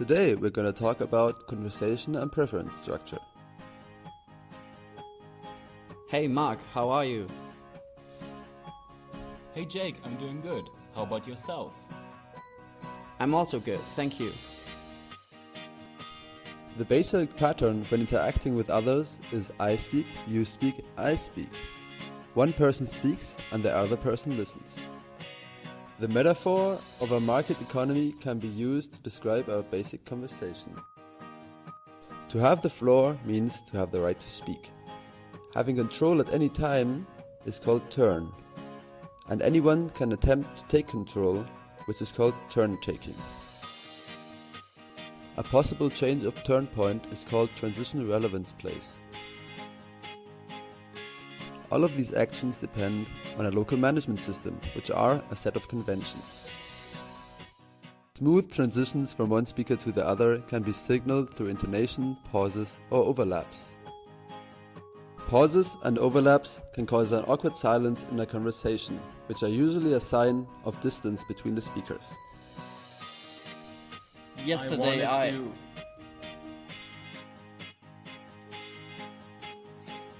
Today we're going to talk about conversation and preference structure. Hey Mark, how are you? Hey Jake, I'm doing good. How about yourself? I'm also good, thank you. The basic pattern when interacting with others is I speak, you speak, I speak. One person speaks and the other person listens. The metaphor of a market economy can be used to describe our basic conversation. To have the floor means to have the right to speak. Having control at any time is called turn, and anyone can attempt to take control, which is called turn-taking. A possible change of turn point is called transition relevance place. All of these actions depend on a local management system, which are a set of conventions. Smooth transitions from one speaker to the other can be signaled through intonation, pauses, or overlaps. Pauses and overlaps can cause an awkward silence in a conversation, which are usually a sign of distance between the speakers. Yesterday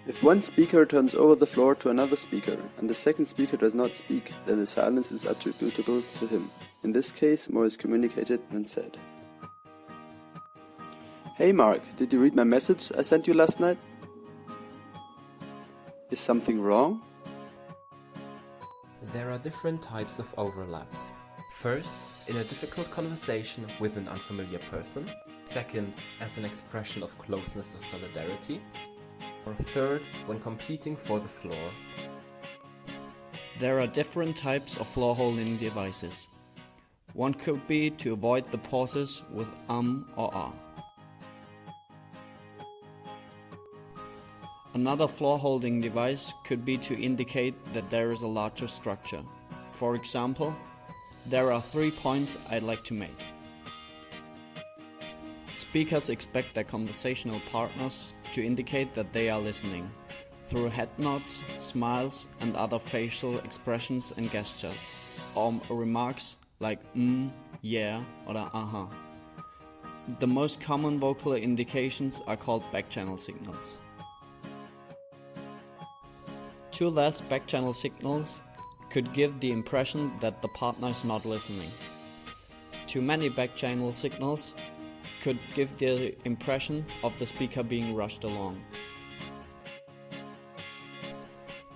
If one speaker turns over the floor to another speaker and the second speaker does not speak, then the silence is attributable to him. In this case, more is communicated than said. Hey Mark, did you read my message I sent you last night? Is something wrong? There are different types of overlaps. First, in a difficult conversation with an unfamiliar person. Second, as an expression of closeness or solidarity. Or third, when competing for the floor. There are different types of floor holding devices. One could be to avoid the pauses with or ah. Another floor holding device could be to indicate that there is a larger structure. For example, there are 3 points I'd like to make. Speakers expect their conversational partners to indicate that they are listening through head nods, smiles and other facial expressions and gestures, or remarks like yeah or aha. The most common vocal indications are called backchannel signals. Two less backchannel signals could give the impression that the partner is not listening. Too many backchannel signals could give the impression of the speaker being rushed along.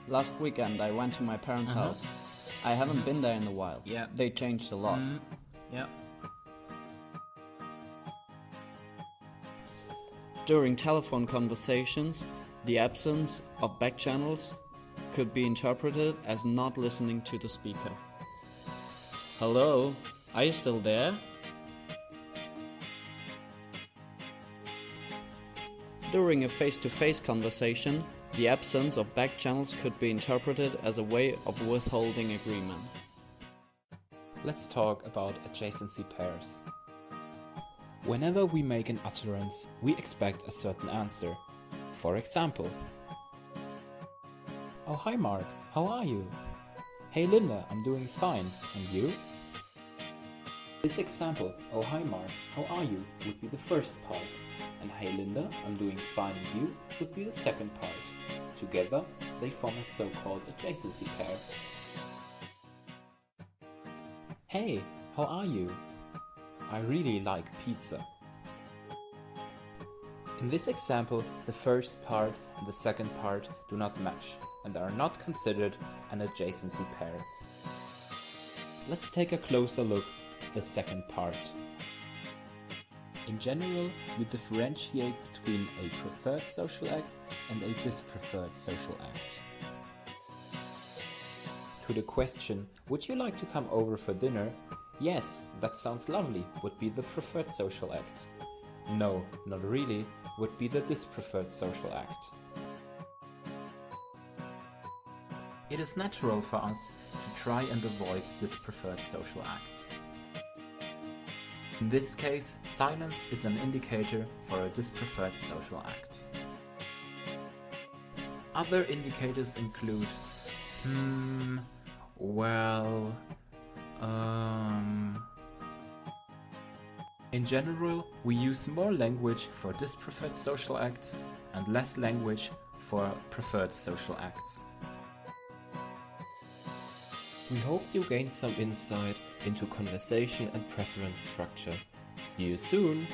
Last weekend I went to my parents' house. I haven't been there in a while. Yeah. They changed a lot. Yeah. During telephone conversations, the absence of backchannels could be interpreted as not listening to the speaker. Hello, are you still there? During a face-to-face conversation, the absence of backchannels could be interpreted as a way of withholding agreement. Let's talk about adjacency pairs. Whenever we make an utterance, we expect a certain answer. For example, oh hi Mark, how are you? Hey Linda, I'm doing fine, and you? This example, oh hi Mark, how are you, would be the first part, and hey Linda, I'm doing fine, and you would be the second part. Together, they form a so-called adjacency pair. Hey, how are you? I really like pizza. In this example, the first part and the second part do not match and are not considered an adjacency pair. Let's take a closer look at the second part. In general, you differentiate between a preferred social act and a dispreferred social act. To the question, would you like to come over for dinner? Yes, that sounds lovely, would be the preferred social act. No, not really, would be the dispreferred social act. It is natural for us to try and avoid dispreferred social acts. In this case, silence is an indicator for a dispreferred social act. Other indicators include well, In general, we use more language for dispreferred social acts and less language for preferred social acts. We hope you gained some insight into conversation and preference structure. See you soon!